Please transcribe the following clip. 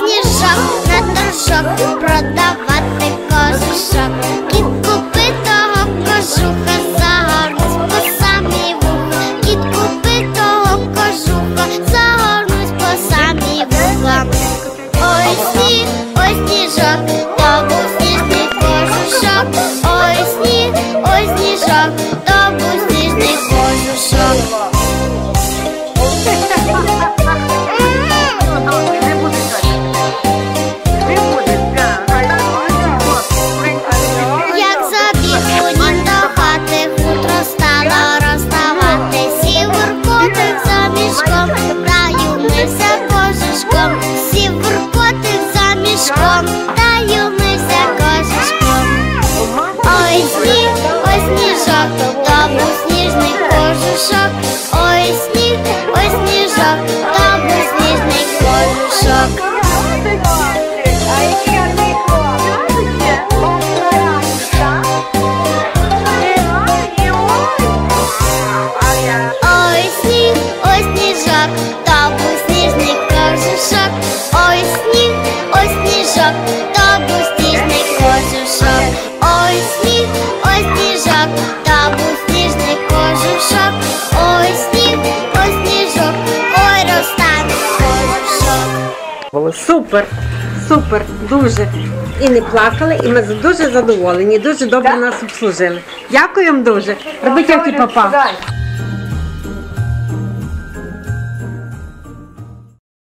сніжок, на торжок продавати кожушок. Кіт купи того кожуха, загорнусь по самі вуха. Кіт купи того кожуха, загорнусь по самі вуха. Ой, сніг, ой, сніжок, то був сніжний кожушок. Ой, сніг, ой, сніжок, то був сніжний кожушок. Як забіг Лунін до хати, хутро стало розставати. Сів Воркотик за мішком, та юмився кожушком. Сів Воркотик за мішком, та юмився кожушком. Ой, сніг, ой, сніжок, то був сніжний кожушок. Ой, сніг, ой, сніжок, то був сніжний кожушок. Ой, сніг, ой, сніжок, то був сніжний кожушок. Ой, сніг, ой, сніжок, то був сніжний кожушок. Ой, сніг, ой, сніжок, то був сніжний кожушок. Ой, сніг, ой, сніжок, ой, розтане кожушок. Супер, супер, дуже. І не плакали, і ми дуже задоволені, дуже добре нас обслужили. Дякуємо дуже. Робіть як і папа.